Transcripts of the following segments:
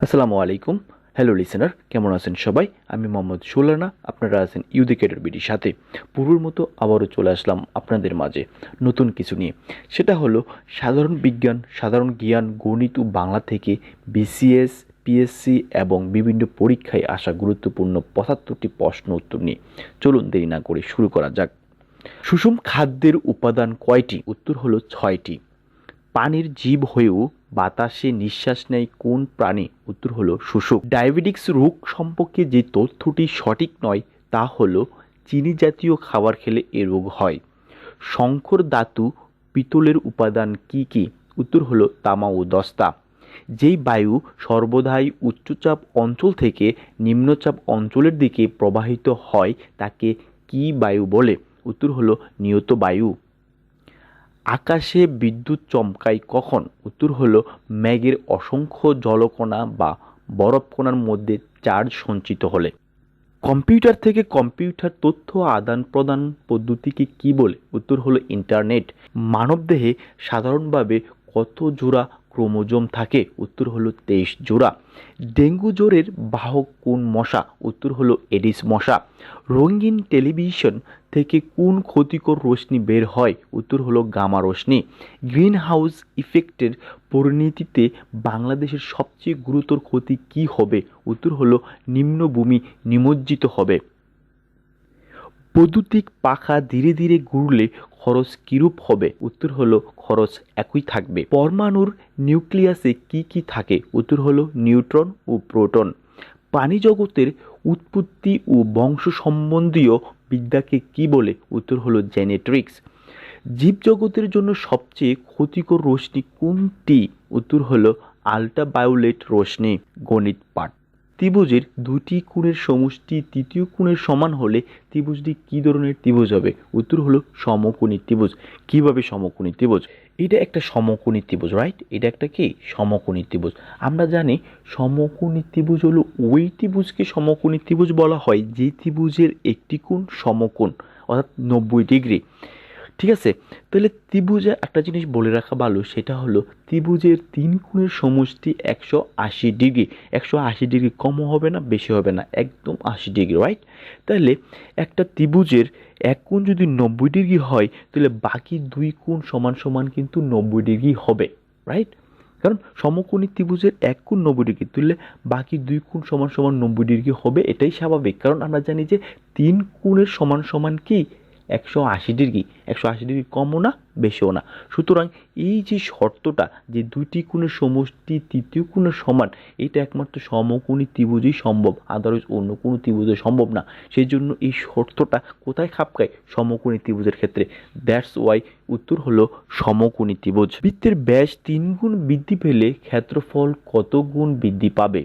আসসালামু আলাইকুম। Hello listener, কেমন আছেন সবাই? আমি মোহাম্মদ সুলানা, আপনারা আছেন ইউদিকেটের বিডির সাথে। পূর্বের মতো আবারও চলে আসলাম আপনাদের মাঝে নতুন কিছু নিয়ে। সেটা হলো সাধারণ বিজ্ঞান, সাধারণ জ্ঞান, গণিত ও বাংলা থেকে বিসিএস, পিএসসি এবং বিভিন্ন পরীক্ষায় আসা গুরুত্বপূর্ণ ৭৫টি প্রশ্ন উত্তর নিয়ে। চলুন দেরি না করে শুরু করা যাক। সুষম খাদ্যের উপাদান কয়টি? উত্তর হলো ৬টি। পানির জীব হয়েও বাতাসে নিঃশ্বাস নেয় কোন প্রাণী? উত্তর হলো শুশুক। ডায়াবেটিক্স রোগ সম্পর্কে যে তথ্যটি সঠিক নয় তা হলো চিনি জাতীয় খাবার খেলে এ রোগ হয়। সংকর ধাতু পিতলের উপাদান কি কি? উত্তর হলো তামা ও দস্তা। যেই বায়ু সর্বদাই উচ্চচাপ অঞ্চল থেকে নিম্নচাপ অঞ্চলের দিকে প্রবাহিত হয় তাকে কি বায়ু বলে? উত্তর হলো নিয়ত বায়ু। আকাশে বিদ্যুৎ চমকায় কখন? উত্তর হলো মেঘের অসংখ্য জলকণা বা বরফকণার মধ্যে চার্জ সঞ্চিত হলে। কম্পিউটার থেকে কম্পিউটার তথ্য আদান প্রদান পদ্ধতিকে কি বলে? উত্তর হলো ইন্টারনেট। মানবদেহে সাধারণভাবে কত জোড়া ক্রোমোজোম থাকে? উত্তর হলো 23 জোড়া। ডেঙ্গু জ্বরের বাহক কোন মশা? উত্তর হলো এডিস মশা। রঙিন টেলিভিশন থেকে কোন ক্ষতিকর রশ্মি বের হয়? উত্তর হলো গামা রশ্মি। গ্রিন হাউস ইফেক্টের পরিণতিতে বাংলাদেশের সবচেয়ে গুরুতর ক্ষতি কি হবে? উত্তর হলো নিম্নভূমি নিমজ্জিত হবে। বৈদ্যুতিক পাখা ধীরে ধীরে ঘুরলে খরচ কিরূপ হবে? উত্তর হলো খরচ একই থাকবে। পরমাণুর নিউক্লিয়াসে কি কি থাকে? উত্তর হলো নিউট্রন ও প্রোটন। প্রাণীজগতের উৎপত্তি ও বংশ সম্বন্ধীয় বিদ্যাকে কি বলে? উত্তর হলো জেনেটিক্স। জীবজগতের জন্য সবচেয়ে ক্ষতিকর রশ্মি কোনটি? উত্তর হলো আল্ট্রাভায়োলেট রশ্মি। গণিত পাঠ। ত্রিভুজের দুটি কোণের সমষ্টি তৃতীয় কোণের সমান হলে ত্রিভুজটি কী ধরনের ত্রিভুজ হবে? উত্তর হলো সমকোণী ত্রিভুজ। কিভাবে সমকোণী ত্রিভুজ? এটা একটা সমকোণী ত্রিভুজ, রাইট? এটা একটা কি সমকোণী ত্রিভুজ। আমরা জানি সমকোণী ত্রিভুজ হলো ওই ত্রিভুজকে সমকোণী ত্রিভুজ বলা হয় যে ত্রিভুজের একটি কোণ সমকোণ, অর্থাৎ 90 ডিগ্রি। ঠিক আছে? তাহলে ত্রিভুজে একটা জিনিস বলে রাখা ভালো, সেটা হলো ত্রিভুজের তিন কোণের সমষ্টি 180 ডিগ্রি। 180 ডিগ্রি কমও হবে না, বেশি হবে না, একদম 80 ডিগ্রি, রাইট? তাহলে একটা ত্রিভুজের এক কোণ যদি 90 ডিগ্রি হয় তাহলে বাকি দুই কোণ সমান সমান কিন্তু 90 ডিগ্রি হবে, রাইট? কারণ সমকোণী ত্রিভুজের এক কোণ 90 ডিগ্রি তুললে বাকি দুই কোণ সমান সমান 90 ডিগ্রি হবে, এটাই স্বাভাবিক। কারণ আমরা জানি যে তিন কোণের সমান সমান কি 180 ডিগ্রি। 180 ডিগ্রি কমও না, বেশিও না। সুতরাং এই যে শর্তটা যে দুইটি কোণের সমষ্টি তৃতীয় কোণের সমান, এটা একমাত্র সমকোণী ত্রিভুজেই সম্ভব, আদারওয়াইজ অন্য কোনো ত্রিভুজে সম্ভব না। সেই জন্য এই শর্তটা কোথায় খাপ খায়? সমকোণী ত্রিভুজের ক্ষেত্রে। দ্যাটস ওয়াই উত্তর হলো সমকোণী ত্রিভুজ। বৃত্তের ব্যাস 3 গুণ বৃদ্ধি পেলে ক্ষেত্রফল কত গুণ বৃদ্ধি পাবে?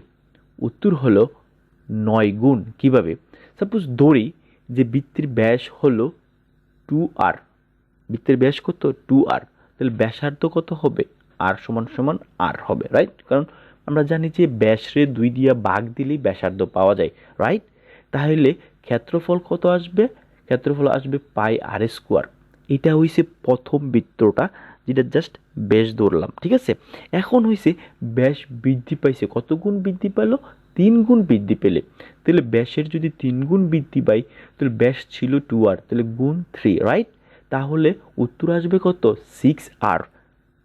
উত্তর হলো 9 গুণ। কিভাবে? সাপোজ ধরি যে বৃত্তের ব্যাস হলো 2r। বৃত্তের ব্যাস কত? 2r। তাহলে ব্যাসার্ধ কত হবে? r সমান সমান r হবে, রাইট? কারণ আমরা জানি যে ব্যাসরে 2 দিয়া ভাগ দিলেই ব্যাসার্ধ পাওয়া যায়, রাইট? তাহলে ক্ষেত্রফল কত আসবে? ক্ষেত্রফল আসবে পাই আর স্কোয়ার। এটা হইছে প্রথম বৃত্তটা, যেটা জাস্ট ব্যাস ধরলাম, ঠিক আছে? এখন হইছে ব্যাস বৃদ্ধি পাইছে, কত গুণ বৃদ্ধি পেল? 3 গুণ বৃদ্ধি পেলে। তাহলে ব্যাসের যদি 3 গুণ বৃদ্ধি পাই তাহলে ব্যাস ছিল 2r, তাহলে গুণ 3, রাইট? তাহলে উত্তর আসবে কত? 6r।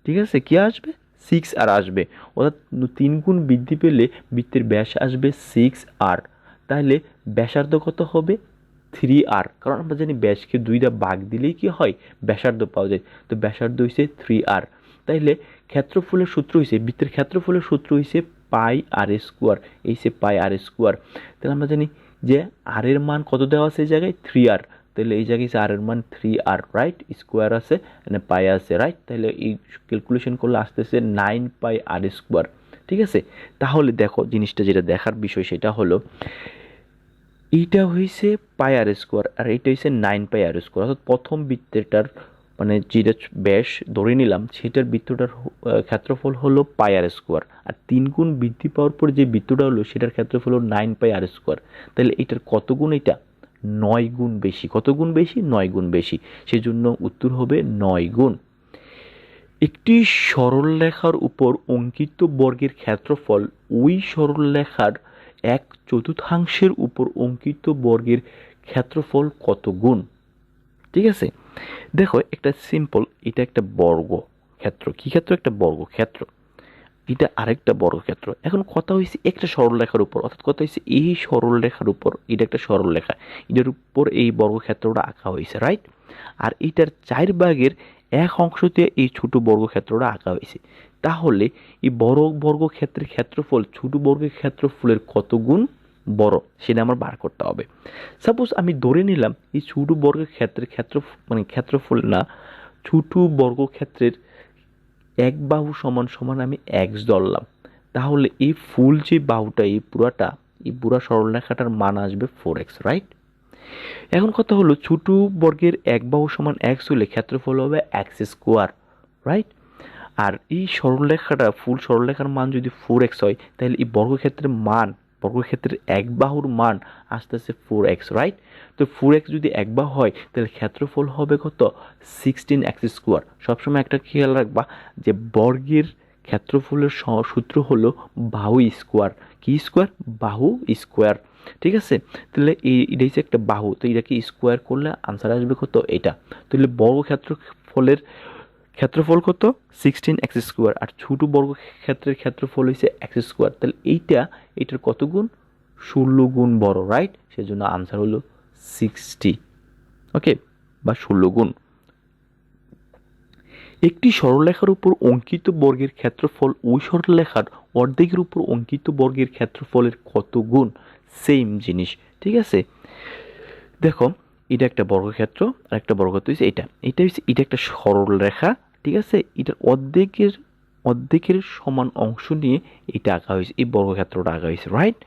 ঠিক আছে? কি আসবে? 6r আসবে। অর্থাৎ 3 গুণ বৃদ্ধি পেলে বৃত্তের ব্যাস আসবে 6r। তাহলে ব্যাসার্ধ কত হবে? 3r। কারণ আমরা জানি ব্যাসকে 2 দিয়ে ভাগ দিলেই কি হয়? ব্যাসার্ধ পাওয়া যায়। তো ব্যাসার্ধ হইছে 3r। তাইলে ক্ষেত্রফলের সূত্র হইছে, বৃত্তের ক্ষেত্রফলের সূত্র হইছে পাই আর স্কোয়ার। এই সে পাই আর স্কোয়ার। তাহলে আমরা জানি যে আর এর মান কত দেওয়া আছে এই জায়গায়? 3r। তাহলে এই জায়গায় আর এর মান 3r, রাইট? স্কোয়ার আছে, মানে পাই আছে, রাইট? তাহলে এই ক্যালকুলেশন করলে আসতেছে 9 পাই আর স্কোয়ার। ঠিক আছে? তাহলে দেখো জিনিসটা যেটা দেখার বিষয় সেটা হলো এইটা হইছে পাই আর স্কোয়ার আর এইটা হইছে 9 পাই আর স্কোয়ার। অর্থাৎ প্রথম বৃত্তেরটার মানে যেটা ব্যাস ধরে নিলাম সেটার বৃত্তটার ক্ষেত্রফল হলো পাই আর স্কোয়ার, আর 3 গুণ বৃদ্ধি পাওয়ার পর যে বৃত্তটা হলো সেটার ক্ষেত্রফল হলো 9 পাই আর স্কোয়ার। তাহলে এটার কত গুণ? এটা 9 গুণ বেশি। কত গুণ বেশি? 9 গুণ বেশি। সেজন্য উত্তর হবে 9 গুণ। একটি সরলরেখার উপর অঙ্কিত বর্গের ক্ষেত্রফল ওই সরলরেখার 1/4 উপর অঙ্কিত বর্গের ক্ষেত্রফল কত গুণ? ঠিক আছে, দেখো একটা সিম্পল, এটা একটা বর্গক্ষেত্র। কি ক্ষেত্র? একটা বর্গক্ষেত্র। এটা আরেকটা বর্গক্ষেত্র। এখন কথা হয়েছে একটা সরলরেখার উপর, অর্থাৎ কথা হয়েছে এই সরলরেখার উপর, এটা একটা সরলরেখা, এটার উপর এই বর্গক্ষেত্রটা আঁকা হয়েছে, রাইট? আর এইটার 4/1 অংশ দিয়ে এই ছোট বর্গক্ষেত্রটা আঁকা হয়েছে। তাহলে এই বড় বর্গক্ষেত্রের ক্ষেত্রফল ছোট বর্গের ক্ষেত্রফলের কত গুণ বড়, সেটা আমার বার করতে হবে। সাপোজ আমি ধরে নিলাম এই ছোট বর্গক্ষেত্রের ক্ষেত্রফল না, ছোট বর্গক্ষেত্রের এক বাহু সমান সমান আমি এক্স ধরলাম। তাহলে এই ফুল যে বাহুটা, এই পুরা সরলরেখাটার মান আসবে 4x, রাইট? এখন কথা হলো ছোট বর্গের এক বাহু সমান এক্স হলে ক্ষেত্রফল হবে x², রাইট? আর এই সরলরেখাটা, ফুল সরলরেখার মান যদি 4x হয়, তাহলে এই বর্গক্ষেত্রের এক বাহুর মান আস্তে আস্তে 4x, রাইট? তো 4x যদি এক বাহু হয়, তাহলে ক্ষেত্রফল হবে কত? 16x²। সবসময় একটা খেয়াল রাখবা যে বর্গের ক্ষেত্রফলের সূত্র হলো বাহু স্কোয়ার। কি স্কোয়ার? বাহু স্কোয়ার। ঠিক আছে, তাহলে এটা হচ্ছে একটা বাহু, তো এটাকে স্কোয়ার করলে আনসার আসবে কত? এটা। তাহলে বর্গ ক্ষেত্রফল কত? 16x²। আর ছোট বর্গক্ষেত্রের ক্ষেত্রফল হচ্ছে x²। তাহলে এইটার কত গুণ? 16 গুণ বড়, রাইট? সেজন্য আনসার হলো 60, ওকে, বা 16 গুণ। একটি সরলরেখার উপর অঙ্কিত বর্গের ক্ষেত্রফল ওই সরলরেখার অর্ধেকের উপর অঙ্কিত বর্গের ক্ষেত্রফলের কত গুণ? সেম জিনিস, ঠিক আছে? দেখো, এটা একটা বর্গক্ষেত্র আর একটা বর্গক্ষেত্র হচ্ছে এটা একটা সরলরেখা, ঠিক আছে? এটার অর্ধেকের সমান অংশ নিয়ে এটা আঁকা হয়েছে, এই বর্গক্ষেত্রটা আঁকা হয়েছে, রাইট?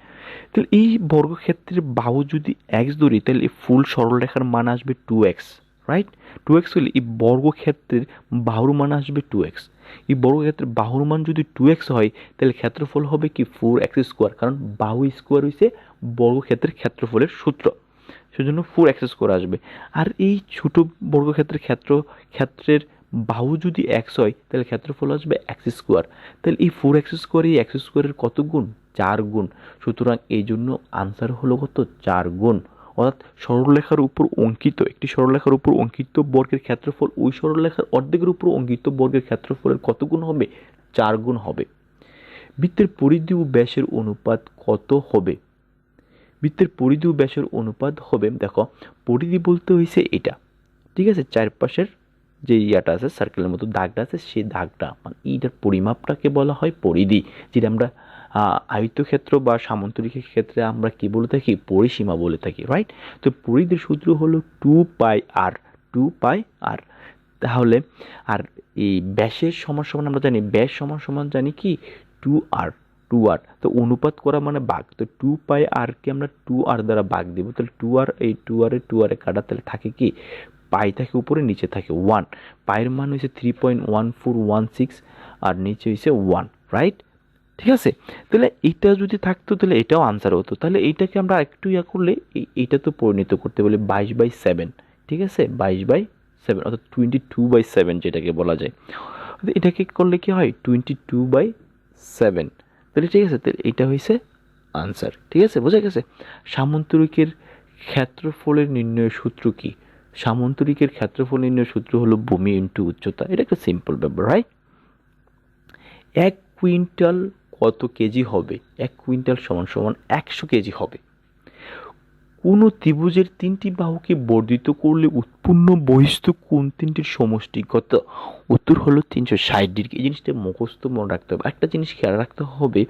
তাহলে এই বর্গক্ষেত্রের বাহু যদি x ধরি, তাহলে এই ফুল সরলরেখার মান আসবে 2x, রাইট? 2x হলে এই বর্গক্ষেত্রের বাহুর মান আসবে 2x। এই বর্গক্ষেত্রের বাহুর মান যদি 2x হয়, তাহলে ক্ষেত্রফল হবে কি? 4x², কারণ বাহু স্কোয়ার হয়েছে বর্গক্ষেত্রের ক্ষেত্রফলের সূত্র, সেজন্য 4x² আসবে। আর এই ছোট বর্গক্ষেত্রের ক্ষেত্রের বাহু যদি x হয়, তাহলে ক্ষেত্রফল আসবে x²। তাহলে এই 4x² এই x² কত গুণ? 4 গুণ। সুতরাং এই জন্য আনসার হলো কত? 4 গুণ। অর্থাৎ একটি সরলরেখার উপর অঙ্কিত বর্গের ক্ষেত্রফল ওই সরলরেখার অর্ধেকের উপর অঙ্কিত বর্গের ক্ষেত্রফলের কত গুণ হবে? 4 গুণ হবে। বৃত্তের পরিধি ও ব্যাসের অনুপাত কত হবে? বৃত্তের পরিধি ও ব্যাসের অনুপাত হবে, দেখো, পরিধি বলতে হয়েছে এটা, ঠিক আছে? চারপাশের যে ইয়াটা আছে, সার্কেলের মতো দাগটা আছে, সেই দাগটা মানে এইটার পরিমাপটাকে বলা হয় পরিধি, যেটা আমরা আয়তক্ষেত্র বা সামন্তরিকের ক্ষেত্রে আমরা কি বলে থাকি? পরিসীমা বলে থাকি, রাইট? তো পরিধির সূত্র হলো 2πr, 2πr। তাহলে আর এই ব্যাসের সমান সমান আমরা জানি, ব্যাস সমান সমান জানি কি? 2r, 2r। তো অনুপাত করা মানে ভাগ, তো 2πr কে আমরা 2r দ্বারা ভাগ দিব, তাহলে 2r, এই 2r এ কাটা, তাহলে থাকে কি? পাই থাকে উপরে, নিচে থাকে 1। পায়ের মান হয়েছে 3.1416 আর নিচে হয়েছে 1, রাইট? ঠিক আছে, তাহলে এইটা যদি থাকতো তাহলে এটাও আনসার হতো। তাহলে এইটাকে আমরা একটু করলে এইটা তো পরিণত করতে বলে 22/7, ঠিক আছে? 22/7 অর্থাৎ 22/7 যেটাকে বলা যায়, এটাকে করলে কি হয়? 22/7। তাহলে ঠিক আছে, তাহলে এইটা হয়েছে আনসার, ঠিক আছে? বোঝা গেছে? সামান্তরিকের ক্ষেত্রফলের নির্ণয়ের সূত্র কি? সামান্তরিকের ক্ষেত্রফল নির্ণয়ের সূত্র হলো ভূমি ইন্টু উচ্চতা। এটা একটা সিম্পল ব্যাপার, রাইট? 1 কুইন্টাল কত কেজি হবে? 1 কুইন্টাল সমান সমান 100 কেজি হবে। কোনো ত্রিভুজের 3টি বাহুকে বর্ধিত করলে উৎপন্ন বহিস্থ কোণ 3টির সমষ্টি কত? উত্তর হলো 360 ডিগ্রি। এই জিনিসটা মুখস্থ মনে রাখতে হবে। একটা জিনিস খেয়াল রাখতে হবে,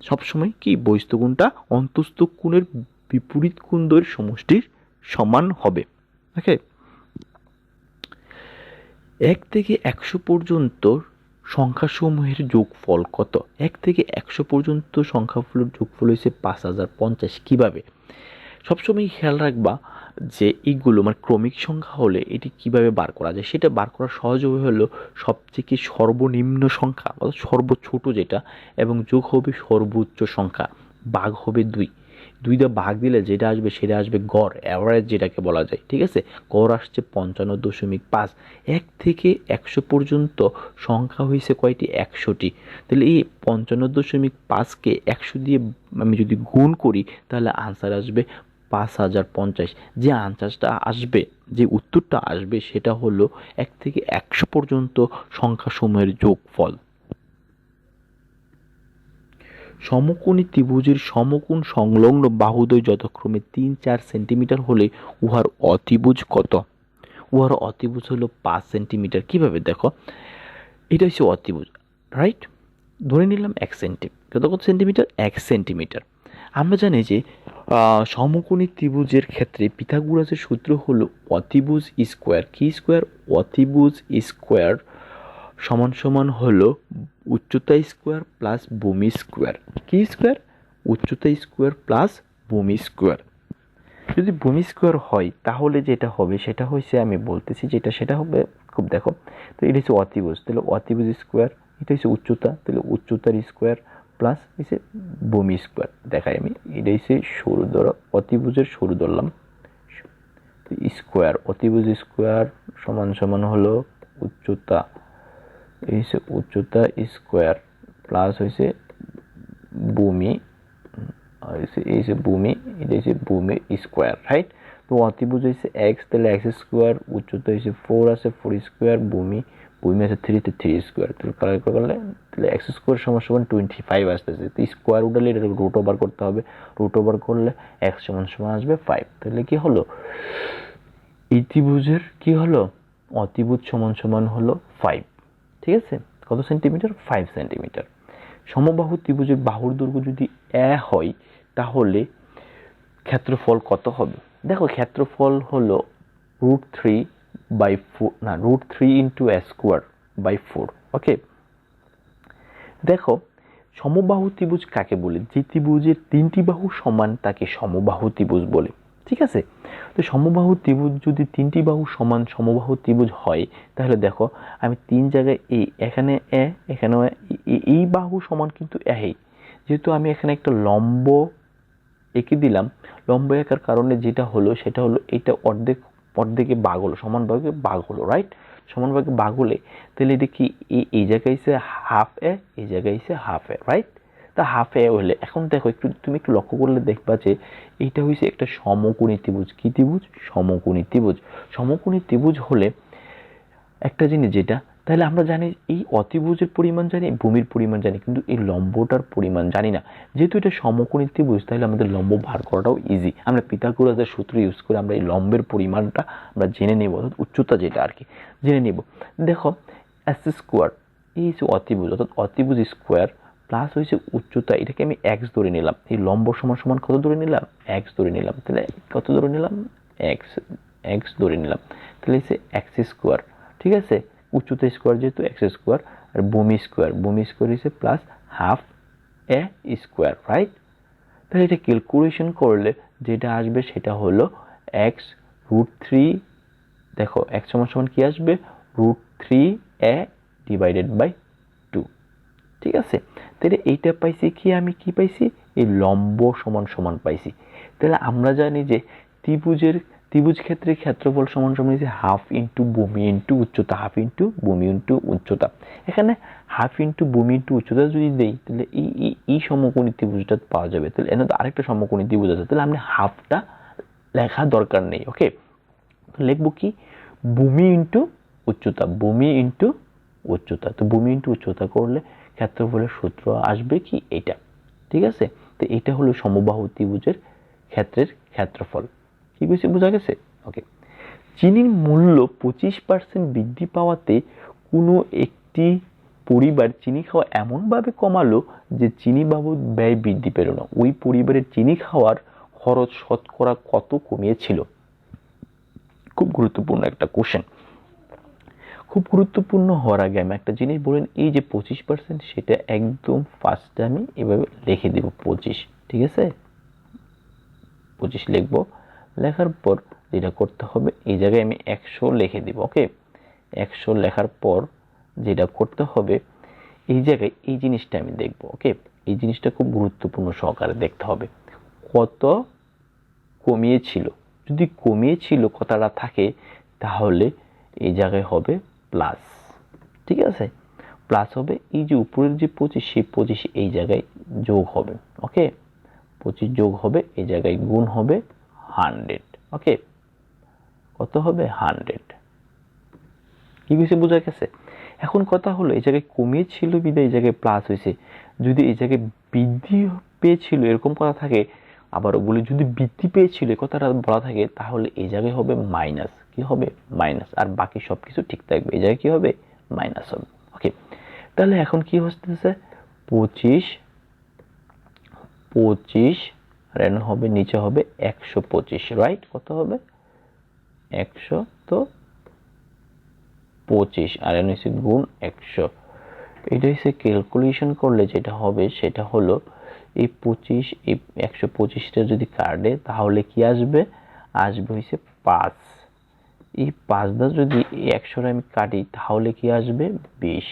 সবসময় কি বহিস্থ কোণটা অন্তস্থ কোণের বিপরীত কোণ দ্বয়ের সমষ্টির সমান হবে, ওকে? 1 থেকে 100 পর্যন্ত সংখ্যাসমূহের যোগফল কত? 1 থেকে 100 পর্যন্ত সংখ্যাগুলোর যোগফল হয়েছে 5050। কিভাবে? সবসময় খেয়াল রাখবা যে এইগুলো মানে ক্রমিক সংখ্যা হলে এটি কিভাবে বার করা যায়, সেটা বার করার সহজ উপায় হলো সবথেকে সর্বনিম্ন সংখ্যা অর্থাৎ সর্বছোট যেটা, এবং যোগ হবে সর্বোচ্চ সংখ্যা, ভাগ হবে 2। 2 দিয়ে ভাগ দিলে যেটা আসবে সেটা আসবে গড়, অ্যাভারেজ যেটাকে বলা যায়। ঠিক আছে, গড় আসছে 55.5। 1 থেকে 100 পর্যন্ত সংখ্যা হয়েছে কয়টি? 100টি। তাহলে এই 55.5কে 100 দিয়ে আমি যদি গুণ করি তাহলে আনসার আসবে 5050। যে আনসারটা আসবে, যে উত্তরটা আসবে সেটা হলো 1 থেকে 100 পর্যন্ত সংখ্যাসমূহের যোগফল। সমকোণী ত্রিভুজের সমকোণ সংলগ্ন বাহুদ্বয় যথাক্রমে 3-4 সেন্টিমিটার হলে উহার অতিভুজ কত? উহার অতিভুজ হলো 5 সেন্টিমিটার। কিভাবে? দেখো, এটা হচ্ছে অতিভুজ, রাইট? ধরে নিলাম 1 সেন্টিমিটার। কত সেন্টিমিটার? 1 সেন্টিমিটার। আমরা জানি যে সমকোণী ত্রিভুজের ক্ষেত্রে পিথাগোরাসের সূত্র হলো অতিভুজ স্কোয়ার। কি স্কোয়ার? অতিভুজ স্কোয়ার সমান সমান হলো উচ্চতা স্কোয়ার প্লাস ভূমি স্কোয়ার। কি স্কোয়ার? উচ্চতা স্কোয়ার প্লাস ভূমি স্কোয়ার। যদি ভূমি স্কোয়ার হয় তাহলে যেটা হবে সেটা হচ্ছে, আমি বলতেছি যেটা, সেটা হবে, খুব দেখো, তো এটা হচ্ছে অতিভুজ, তাহলে অতিভুজ স্কোয়ার, এটা হচ্ছে উচ্চতা, তাহলে উচ্চতার স্কোয়ার প্লাস হচ্ছে ভূমি স্কোয়ার। দেখাই আমি, এটা হচ্ছে সরু ধরো, অতিভুজের সরু ধরলাম, স্কোয়ার, অতিভুজ স্কোয়ার সমান সমান হলো উচ্চতা, এই হচ্ছে উচ্চতা স্কোয়ার প্লাস হয়েছে ভূমি, এই হচ্ছে ভূমি, এটা হচ্ছে ভূমি স্কোয়ার, রাইট? তো অতিভুজ হচ্ছে এক্স, তাহলে এক্স স্কোয়ার, উচ্চতা হচ্ছে 4 আছে, 4 স্কোয়ার, ভূমি আছে 3, 3 স্কোয়ার, তাহলে কালেক্ট করলে তাহলে এক্স স্কোয়ার সমান সমান 25 আসতেছে। তো স্কোয়ার উঠালে এটা রুট ওভার করতে হবে, রুট ওভার করলে এক্স সমান সমান আসবে 5। তাহলে কি হলো? এই ত্রিভুজের কি হলো? অতিভুজ সমান সমান হলো 5। ঠিক আছে, কত সেন্টিমিটার? 5 সেন্টিমিটার। সমবাহু ত্রিভুজের বাহুর দৈর্ঘ্য যদি হয় তাহলে ক্ষেত্রফল কত হবে? দেখো, ক্ষেত্রফল হলো √3 ইন্টু a স্কোয়ার বাই 4। ওকে, দেখো, সমবাহু ত্রিভুজ কাকে বলে? যে ত্রিভুজের 3টি বাহু সমান তাকে সমবাহু ত্রিভুজ বলে। ঠিক আছে, তো সমবাহু ত্রিভুজ যদি 3টি বাহু সমান সমবাহু ত্রিভুজ হয় তাহলে দেখো, আমি 3 জায়গায় এখানে এখানে এই বাহু সমান কিন্তু যেহেতু আমি এখানে একটা লম্ব এঁকে দিলাম, লম্ব আঁকার কারণে যেটা হলো সেটা হলো এটা অর্ধেকে ভাগ হলো, সমান ভাগে ভাগ হলো, রাইট? সমান ভাগে ভাগ হলে তাহলে এটা কি এই জায়গায় এসে হাফ এই জায়গায় এসে হাফ রাইট? তা হাফ হলে এখন দেখো, তুমি একটু লক্ষ্য করলে দেখবা যে এইটা হয়েছে একটা সমকোণী ত্রিভুজ। কি ত্রিভুজ? সমকোণী ত্রিভুজ। সমকোণী ত্রিভুজ হলে একটা জিনিস যেটা, তাহলে আমরা জানি এই অতিভুজের পরিমাণ জানি, ভূমির পরিমাণ জানি, কিন্তু এই লম্বটার পরিমাণ জানি না। যেহেতু এটা সমকোণী ত্রিভুজ তাহলে আমাদের লম্ব বার করাটাও ইজি। আমরা পিথাগোরাসের সূত্র ইউজ করে আমরা এই লম্বের পরিমাণটা আমরা জেনে নেব, অর্থাৎ উচ্চতা যেটা আর কি জেনে নেব। দেখো, এস স্কোয়ার, এই হচ্ছে অতিভুজ, অর্থাৎ অতিভুজ স্কোয়ার প্লাস হয়েছে উচ্চতা, এটাকে আমি এক্স ধরে নিলাম। এই লম্ব সমান সমান কত ধরে নিলাম? এক্স ধরে নিলাম। তাহলে কত ধরে নিলাম? এক্স ধরে নিলাম। তাহলে হচ্ছে এক্স স্কোয়ার। ঠিক আছে, উচ্চতা স্কোয়ার যেহেতু এক্স স্কোয়ার, আর ভূমি স্কোয়ার হিসেবে প্লাস হাফ এ স্কোয়ার, রাইট? তাহলে এটা ক্যালকুলেশন করলে যেটা আসবে সেটা হলো x√3, দেখো x সমান সমান কি আসবে? √3a divided by 2। ঠিক আছে, তাহলে এইটা পাইছি কি, আমি কি পাইছি? এই লম্ব সমান সমান পাইছি। তাহলে আমরা জানি যে ত্রিভুজ ক্ষেত্রে ক্ষেত্রফল সমান সমান হাফ ইন্টু ভূমি ইন্টু উচ্চতা, হাফ ইন্টু ভূমি ইন্টু উচ্চতা। এখানে হাফ ইন্টু ভূমি ইন্টু উচ্চতা যদি দেই তাহলে এই সমকোণী ত্রিভুজটা পাওয়া যাবে। তাহলে এখানে তো আরেকটা সমকোণী ত্রিভুজ আছে, তাহলে আমরা হাফটা লেখা দরকার নেই। ওকে, লিখবো কি? ভূমি ইন্টু উচ্চতা, ভূমি ইন্টু উচ্চতা। তো ভূমি ইন্টু উচ্চতা করলে ক্ষেত্রফলের সূত্র আসবে কি? এটা। ঠিক আছে, তো এটা হলো সমবাহু ত্রিভুজের ক্ষেত্রের ক্ষেত্রফল। কি বুঝে বোঝা গেছে? ওকে, চিনির মূল্য 25% বৃদ্ধি পাওয়াতে কোনো একটি পরিবার চিনি খাওয়া এমনভাবে কমালো যে চিনি বাবদ ব্যয় বৃদ্ধি পেল না। ওই পরিবারের চিনি খাওয়ার খরচ শতকরা কত কমিয়েছিল? খুব গুরুত্বপূর্ণ একটা কোশ্চেন। খুব গুরুত্বপূর্ণ হওয়ার আগে আমি একটা জিনিস বলেন, এই যে 25% সেটা একদম ফার্স্টে আমি এভাবে লিখে দেব 25। ঠিক আছে, 25 লিখবো। লেখার পর যেটা করতে হবে, এই জায়গায় আমি 100 লিখে দিব। ওকে, 100 লেখার পর যেটা করতে হবে, এই জায়গায় এই জিনিসটা আমি দেখব। ওকে, এই জিনিসটা খুব গুরুত্বপূর্ণ সহকারে দেখতে হবে। কত কমিয়েছিল। যদি কমিয়েছিল কথাটা থাকে তাহলে এই জায়গায় হবে প্লাস, ঠিক আছে, প্লাস হবে। এই যে উপরের যে 25 সেই 25 এই জায়গায় যোগ হবে, ওকে, 25 যোগ হবে, এই জায়গায় গুণ হবে 100, ওকে, কত হবে 100। কি কিছু বোঝা গেছে? এখন কথা হলো এই জায়গায় কমিয়েছিল বিধায় এই জায়গায় প্লাস হয়েছে। যদি এই জায়গায় বৃদ্ধি পেয়েছিল এরকম কথা থাকে, আবার বলি যদি বৃদ্ধি পেয়েছিল কথাটা বলা থাকে, তাহলে এই জায়গায় হবে মাইনাস। কি হবে? মাইনাস। আর বাকি সবকিছু ঠিক থাকবে, এই জায়গায় কি হবে? মাইনাস হবে, ওকে। তাহলে এখন কি হচ্ছে? 25 আর এন হবে নিচে হবে 125, রাইট? কত হবে? 125 আর এন হচ্ছে গুণ 100। এটা হচ্ছে ক্যালকুলেশন করলে যেটা হবে সেটা হলো এই 25 এই 125টা যদি কাটে তাহলে কি আসবে? আসবে হচ্ছে 5। এই 5 দা যদি 100 আমি কাটি তাহলে কি আসবে? 20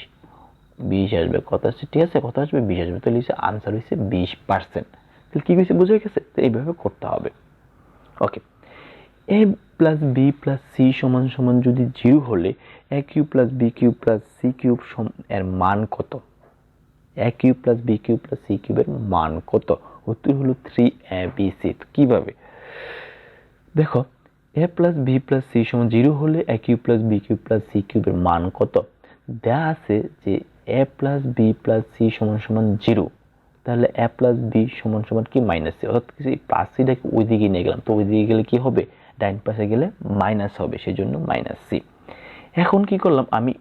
আসবে। কত আসছে? ঠিক আছে, কত আসবে? 20 আসবে। তাহলে আনসার হচ্ছে 20%। তাহলে কি হয়েছে? বুঝে গেছে? তো এইভাবে করতে হবে, okay. a plus b plus c সমান সমান যদি 0 হলে a cube plus B cube plus c cube এর মান কত? a cube plus B cube plus c কিউবের মান কত? উত্তর হলো 3abc। কিভাবে? দেখো, a plus b plus c সমান 0 হলে a cube plus B cube plus c কিউবের মান কত? দেয়া আছে যে a plus b plus c সমান সমান 0, তাহলে a প্লাস বি সমান সমান কি? Minus c. অর্থাৎ কি প্লাস সিটাকে ওই দিকে নিয়ে গেলাম, তো ওই দিকে গেলে কি হবে? ডাইন পাশে গেলে মাইনাস হবে, সেই জন্য মাইনাস সি। এখন কি করলাম? আমি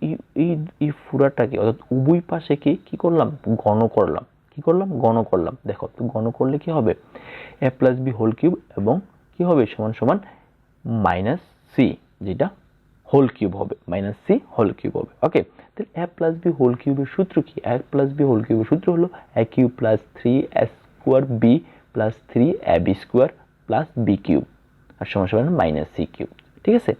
এই পুরাটাকে অর্থাৎ উভয় পাশে কি করলাম? গণ করলাম। কি করলাম? গণ করলাম। দেখো তো গণ করলে কি হবে? a plus b whole cube এবং কি হবে? সমান সমান মাইনাস সি, যেটা হোল কিউব হবে, মাইনাস সি হোল কিউব হবে, ওকে। তাহলে a প্লাস বি হোল কিউবের সূত্র কি? a প্লাস বি হোল কিউবের সূত্র হলো a cube plus 3a square B plus 3ab square plus B cube আর সমান সমান মাইনাস সি কিউব, ঠিক আছে।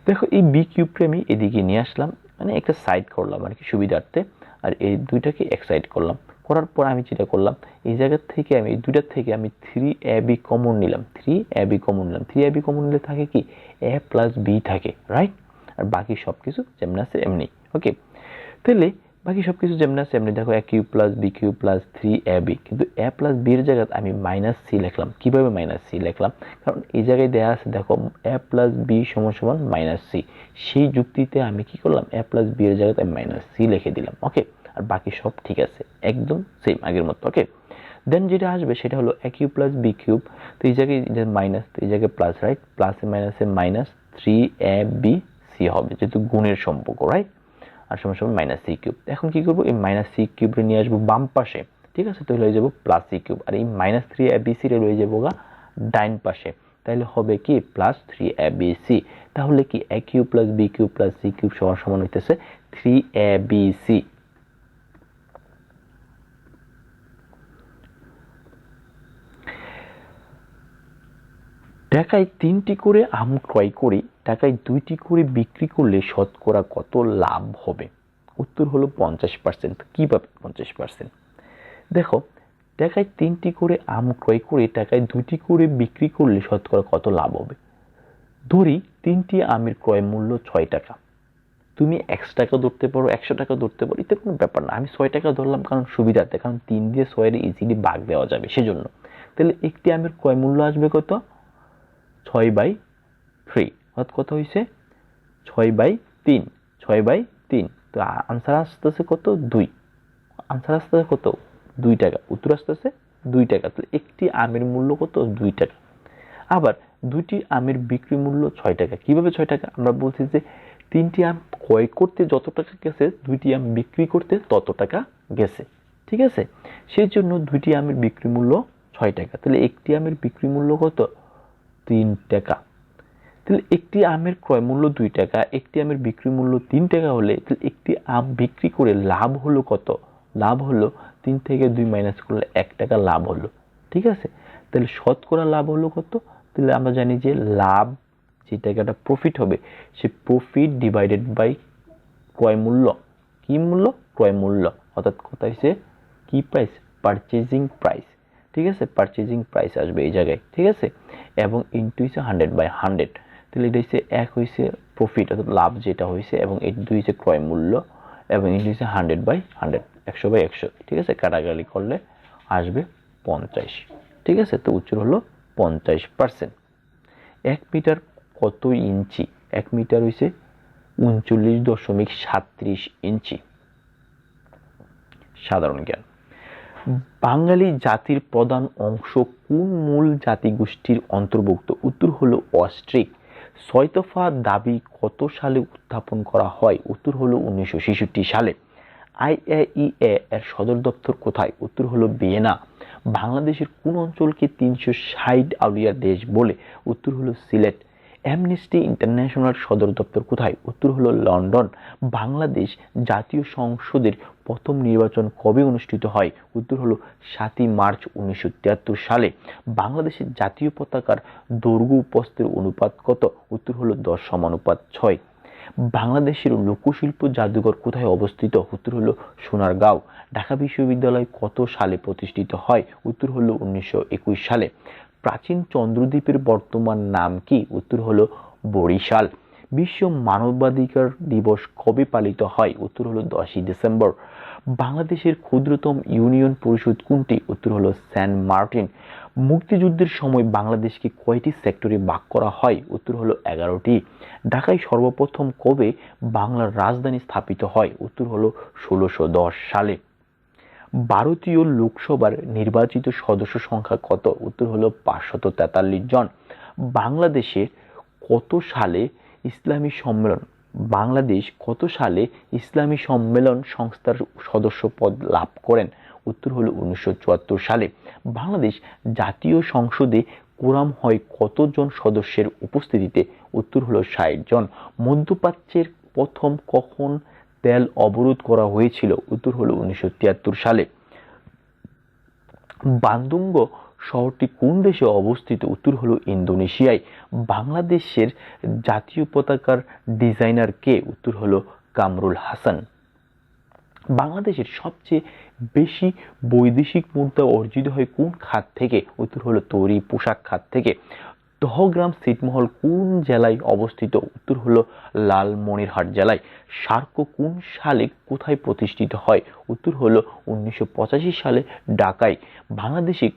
দেখো এই বি কিউবকে আমি এদিকে নিয়ে আসলাম, মানে একটা সাইড করলাম আর কি সুবিধার্থে, আর এই দুইটাকে এক সাইড করলাম। করার পর আমি যেটা করলাম, এই জায়গা থেকে আমি এই দুইটার থেকে আমি 3ab কমন নিলাম, 3ab কমন নিলাম। 3ab কমন নিলে থাকে কি? a প্লাস বি থাকে, রাইট? আর বাকি সব কিছু যেমন আছে এমনি, ওকে। তাহলে বাকি সব কিছু যেমন আছে এমনি। দেখো a cube plus B cube plus 3ab, কিন্তু a প্লাস বি এর জায়গায় আমি মাইনাস সি লিখলাম। কিভাবে মাইনাস সি লিখলাম? কারণ এই জায়গায় দেয়া আছে, দেখো a প্লাস বি সমান সমান মাইনাস সি। সেই যুক্তিতে আমি কি করলাম? a প্লাস বি এর জায়গায় আমি মাইনাস সি লিখে দিলাম, ওকে। আর বাকি সব ঠিক আছে, একদম সেম আগের মতো, ওকে। দেন যেটা আসবে সেটা হলো a cube plus B cube, তো এই জায়গায় মাইনাস, তো এই জায়গায় প্লাস, রাইট? প্লাসে মাইনাসে মাইনাস 3ab সি হবে, যেহেতু গুণের সম্পর্ক, রাইট? আর সমান সমান মাইনাস সি কিউব। এখন কি করবো? এই মাইনাস সি কিউবরে নিয়ে আসবো বাম পাশে, ঠিক আছে। তাহলে হয়ে যাবো প্লাস সি কিউব, আর এই মাইনাস 3abc রে রয়ে যাবো গা ডাইন পাশে, তাহলে হবে কি? Plus 3abc। তাহলে কি a cube plus B cube plus c cube সমান সমান হইতেছে 3abc। টাকায় 3টি করে আম ক্রয় করে টাকায় 2টি করে বিক্রি করলে শতকরা কত লাভ হবে? উত্তর হলো 50%। কিভাবে 50%? দেখো, টাকায় 3টি করে আম ক্রয় করে টাকায় 2টি করে বিক্রি করলে শতকরা কত লাভ হবে? ধরি 3টি আমের ক্রয় মূল্য 6 টাকা। তুমি 100 টাকা ধরতে পারো, 100 টাকা ধরতে পারো, এতে কোনো ব্যাপার না। আমি 6 টাকা ধরলাম কারণ সুবিধাতে, কারণ 3 দিয়ে 6 এর ইজিলি ভাগ দেওয়া যাবে সেজন্য। তাহলে একটি আমের ক্রয় মূল্য আসবে কত? 6/3, অর্থাৎ কত হয়েছে? 6/3, 6/3। তো আনসার আসতেছে কত? 2। আনসার আসতেছে কত? 2 টাকা। উত্তর আসতেছে 2 টাকা। তাহলে একটি আমের মূল্য কত? 2 টাকা। আবার 2টি আমের বিক্রি মূল্য 6 টাকা। কিভাবে 6 টাকা? আমরা বলছি যে 3টি আম ক্রয় করতে যত টাকা গেছে 2টি আম বিক্রি করতে তত টাকা গেছে, ঠিক আছে। সেই জন্য 2টি আমের বিক্রি মূল্য 6 টাকা। তাহলে একটি আমের বিক্রি মূল্য কত? 3 টাকা। তাহলে একটি আমের ক্রয় মূল্য 2 টাকা, একটি আমের বিক্রি মূল্য 3 টাকা হলে তাহলে একটি আম বিক্রি করে লাভ হলো কত? লাভ হলো 3 থেকে 2 মাইনাস করলে 1 টাকা লাভ হলো, ঠিক আছে। তাহলে শতকরা লাভ হলো কত? তাহলে আমরা জানি যে লাভ যে টাকাটা প্রফিট হবে সে প্রফিট ডিভাইডেড বাই ক্রয় মূল্য। কি মূল্য? ক্রয় মূল্য। অর্থাৎ কত হয়েছে? কি প্রাইস? পারচেজিং প্রাইস, ঠিক আছে, পারচেজিং প্রাইস আসবে এই জায়গায়, ঠিক আছে, এবং ইনটু হচ্ছে 100/100, তাহলে এটা হচ্ছে 1 হয়েছে প্রফিট অর্থাৎ লাভ যেটা হয়েছে, এবং এই 2 হচ্ছে ক্রয় মূল্য, এবং ইনটু হচ্ছে 100/100, 100/100, ঠিক আছে, কাটাকাটি করলে আসবে 50, ঠিক আছে। তো উত্তর হলো 50%। 1 মিটার কত ইঞ্চি? 1 মিটার হয়েছে 39.37 ইঞ্চি। সাধারণ জ্ঞান। বাঙালি জাতির প্রধান অংশ কোন মূল জাতিগোষ্ঠীর অন্তর্ভুক্ত? উত্তর হলো অস্ট্রিক। 6 দফা দাবি কত সালে উত্থাপন করা হয়? উত্তর হলো 1966 সালে। IAEA এর সদর দপ্তর কোথায়? উত্তর হলো ভিয়েনা। বাংলাদেশের কোন অঞ্চলকে 360 আউলিয়ার দেশ বলে? উত্তর হলো সিলেট। অ্যামনেস্টি ইন্টারন্যাশনাল সদর দপ্তর কোথায়? উত্তর হলো লন্ডন। বাংলাদেশ জাতীয় সংসদের প্রথম নির্বাচন কবে অনুষ্ঠিত হয়? উত্তর হলো 7 মার্চ 1973 সালে। বাংলাদেশের জাতীয় পতাকার দৈর্ঘ্য প্রস্থের অনুপাত কত? উত্তর হলো 10:6। বাংলাদেশের লোকশিল্প জাদুঘর কোথায় অবস্থিত? উত্তর হলো সোনারগাঁও। ঢাকা বিশ্ববিদ্যালয় কত সালে প্রতিষ্ঠিত হয়? উত্তর হলো 1921 সালে। প্রাচীন চন্দ্রদ্বীপের বর্তমান নাম কি? উত্তর হলো বরিশাল। বিশ্ব মানবাধিকার দিবস কবে পালিত হয়? উত্তর হলো 10 ডিসেম্বর। বাংলাদেশের ক্ষুদ্রতম ইউনিয়ন পরিষদ কোনটি? উত্তর হলো সেন্ট মার্টিন। মুক্তিযুদ্ধের সময় বাংলাদেশকে কয়টি সেক্টরে ভাগ করা হয়? উত্তর হলো 11টি। ঢাকায় সর্বপ্রথম কবে বাংলার রাজধানী স্থাপিত হয়? উত্তর হলো 1610 সালে। ভারতীয় লোকসভার নির্বাচিত সদস্য সংখ্যা কত? উত্তর হলো 543 জন। বাংলাদেশের কত সালে ইসলামী সম্মেলন বাংলাদেশ কত সালে ইসলামী সম্মেলন সংস্থার সদস্য পদ লাভ করেন? উত্তর হলো 1974 সালে। বাংলাদেশ জাতীয় সংসদে কোরাম হয় কতজন সদস্যের উপস্থিতিতে? উত্তর হলো 60 জন। মধ্যপ্রাচ্যের প্রথম কখন তেল অবরোধ করা হয়েছিল? উত্তর হলো 1973 সালে। বান্দুঙ্গ শহরটি কোন দেশে অবস্থিত? উত্তর হলো ইন্দোনেশিয়ায়। বাংলাদেশের জাতীয় পতাকার ডিজাইনার কে? উত্তর হলো কামরুল হাসান। বাংলাদেশের সবচেয়ে বেশি বৈদেশিক মুদ্রা অর্জিত হয় কোন খাত থেকে? উত্তর হলো তৈরি পোশাক খাত থেকে। দহগ্রাম ছিটমহল কোন জেলায় অবস্থিত? উত্তর হলো লালমনিরহাট জেলায়। সার্ক কোন সালে কোথায় প্রতিষ্ঠিত হয়? উত্তর হলো 1985 সালে ঢাকায়। বাংলাদেশে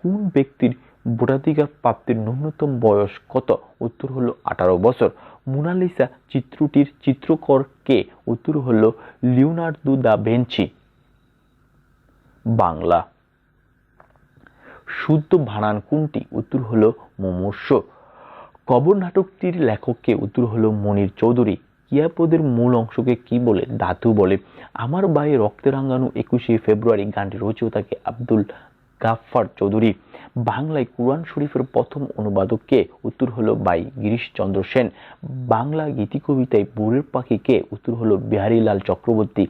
কোন ব্যক্তির ভোটাধিকার প্রাপ্তির ন্যূনতম বয়স কত? উত্তর হলো 18 বছর। মোনালিসা চিত্রটির চিত্রকর কে? উত্তর হলো লিওনার্দো দা ভিঞ্চি। বাংলা। শুদ্ধ বানান কোনটি? উত্তর হলো মুমূর্ষু। কবর নাটকটির লেখক কে? উত্তর হলো মনির চৌধুরী। ক্রিয়াপদের মূল অংশকে কি বলে? ধাতু বলে। আমার ভাই রক্তে রাঙানো 21শে ফেব্রুয়ারি গানটির রচয়িতা কে? আব্দুল গাফফার চৌধুরী। বাংলায় কুরআন শরীফের প্রথম অনুবাদক কে? উত্তর হলো ভাই গিরিশচন্দ্র সেন। বাংলা গীতিকবিতায় ভোরের পাখি কে? উত্তর হলো বিহারীলাল চক্রবর্তী।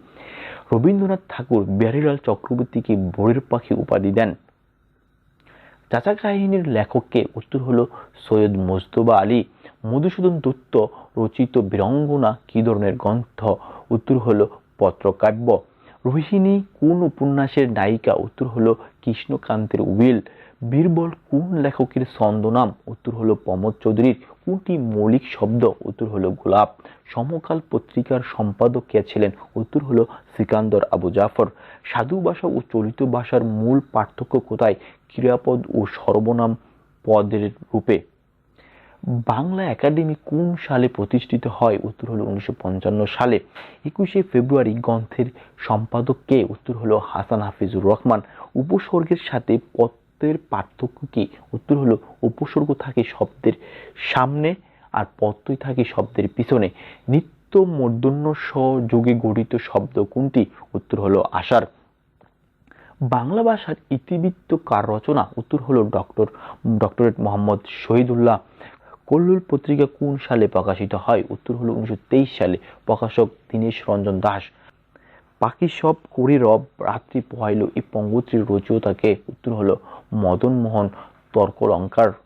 রবীন্দ্রনাথ ঠাকুর বিহারীলাল চক্রবর্তীকে ভোরের পাখি উপাধি দেন। চাচা কাহিনীর লেখক কে? উত্তর হলো সৈয়দ মুজতবা আলী। মধুসূদন দত্ত রচিত বীরাঙ্গনা কি ধরনের গ্রন্থ? উত্তর হলো পত্রকাব্য। রোহিণী কোন উপন্যাসের নায়িকা? উত্তর হলো কৃষ্ণকান্তের উইল। বীরবল কোন লেখকের ছদ্মনাম? উত্তর হলো প্রমোদ চৌধুরীর। কোনটি মৌলিক শব্দ? উত্তর হলো গোলাপ। সমকাল পত্রিকার সম্পাদক কে ছিলেন? উত্তর হলো সিকান্দর আবু জাফর। সাধু ভাষা ও চলিত ভাষার মূল পার্থক্য কোথায়? ক্রিয়াপদ ও সর্বনাম পদের রূপে। বাংলা একাডেমি কোন সালে প্রতিষ্ঠিত হয়? উত্তর হলো 1955 সালে। 21শে ফেব্রুয়ারি গ্রন্থের সম্পাদক কে? উত্তর হলো হাসান হাফিজুর রহমান। উপসর্গের সাথে পদের পার্থক্য কি? উত্তর হলো উপসর্গ থাকে শব্দের সামনে আর প্রত্যয় থাকে শব্দের পিছনে। নিত্য মূর্ধন্য স যোগে গঠিত শব্দ কোনটি? উত্তর হলো আষাঢ়। বাংলা ভাষার ইতিবৃত্ত কার রচনা? উত্তর হলো ডক্টরেট মোহাম্মদ শহীদুল্লাহ। কল্লোল পত্রিকা কোন সালে প্রকাশিত হয়? উত্তর হলো 1923 সালে। প্রকাশক দীনেশ রঞ্জন দাস। পাখি সব করে রব রাত্রি পোহাইল এই পঙ্গত্রীর রচয়িতা কে? উত্তর হলো মদন মোহন তর্কলঙ্কার।